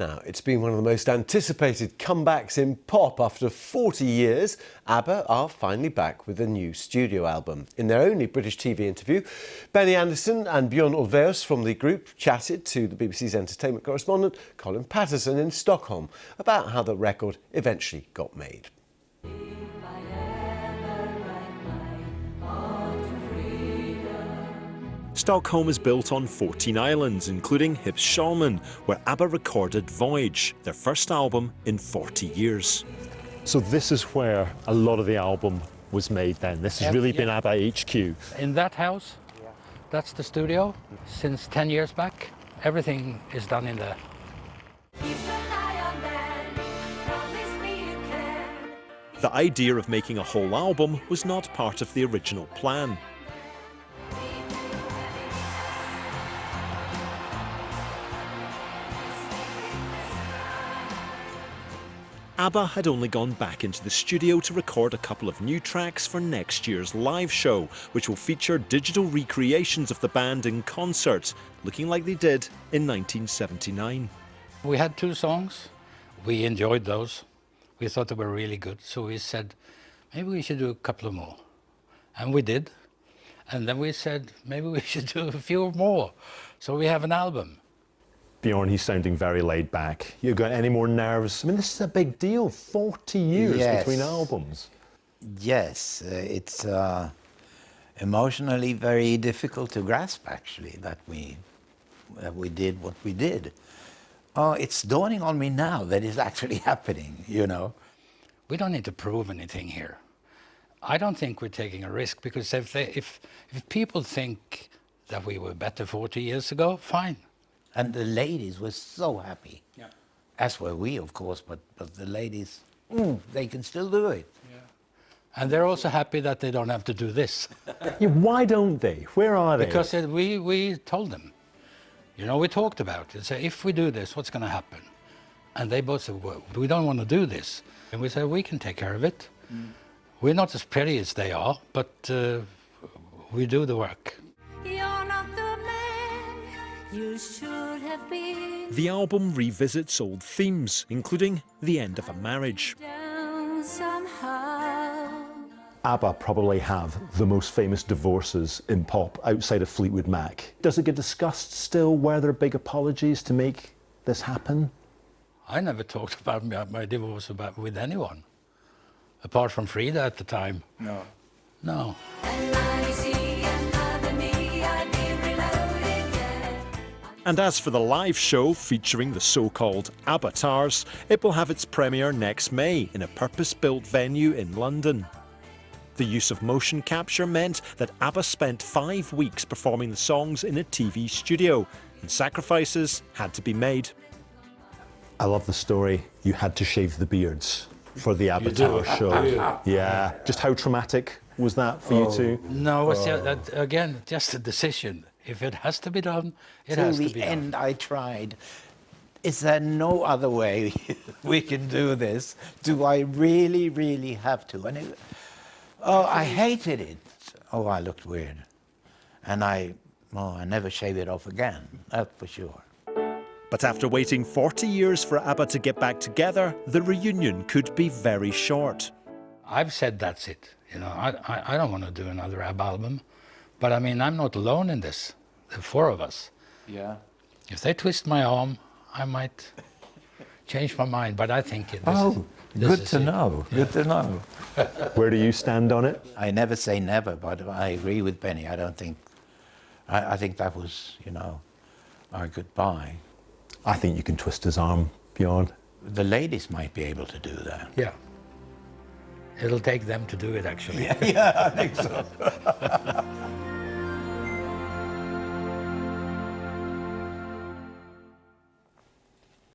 Now, it's been one of the most anticipated comebacks in pop. After 40 years, Abba are finally back with a new studio album. In their only British TV interview, Benny Andersson and Björn Ulvaeus from the group chatted to the BBC's entertainment correspondent Colin Paterson in Stockholm about how the record eventually got made. Stockholm is built on 14 islands, including Hippsholmen, where Abba recorded Voyage, their first album in 40 years. So this is where a lot of the album was made then? This has really been Abba HQ? In that house, that's the studio. Since 10 years back, everything is done in there. The idea of making a whole album was not part of the original plan. Abba had only gone back into the studio to record a couple of new tracks for next year's live show, which will feature digital recreations of the band in concert, looking like they did in 1979. We had 2 songs. We enjoyed those. We thought they were really good, so we said, maybe we should do a couple of more. And we did. And then we said, maybe we should do a few more. So we have an album. Bjorn, he's sounding very laid back. You got any more nerves? I mean, this is a big deal. 40 years between albums. Yes, it's emotionally very difficult to grasp, actually, that we did what we did. It's dawning on me now that it's actually happening, you know. We don't need to prove anything here. I don't think we're taking a risk, because if people think that we were better 40 years ago, fine. And the ladies were so happy, as were we, of course, but the ladies, they can still do it. Yeah. And they're also happy that they don't have to do this. Yeah, why don't they? Where are they? Because we told them, you know, we talked about it. So if we do this, what's going to happen? And they both said, well, we don't want to do this. And we said, we can take care of it. We're not as pretty as they are, but we do the work. You should have been. The album revisits old themes, including the end of a marriage. ABBA probably have the most famous divorces in pop outside of Fleetwood Mac. Does it get discussed still? Were there big apologies to make this happen? I never talked about my divorce with anyone, apart from Frida at the time. No. No. And as for the live show featuring the so-called avatars, it will have its premiere next May in a purpose-built venue in London. The use of motion capture meant that Abba spent 5 weeks performing the songs in a TV studio, and sacrifices had to be made. I love the story. You had to shave the beards for the Avatar show. Yeah. Just how traumatic was that for you two? No, it's again, just a decision. If it has to be done, it has to be done. Till the end, I tried. Is there no other way we can do this? Do I really, really have to? And I hated it. Oh, I looked weird. And I never shaved it off again, that's for sure. But after waiting 40 years for Abba to get back together, the reunion could be very short. I've said that's it. You know, I don't want to do another ABBA album. But I mean, I'm not alone in this. There are 4 of us. Yeah. If they twist my arm, I might change my mind. But I think this good to know. Yeah. Good to know. Where do you stand on it? I never say never, but I agree with Benny. I don't think. I think that was, you know, our goodbye. I think you can twist his arm, Bjorn. The ladies might be able to do that. Yeah. It'll take them to do it, actually. Yeah, I think so.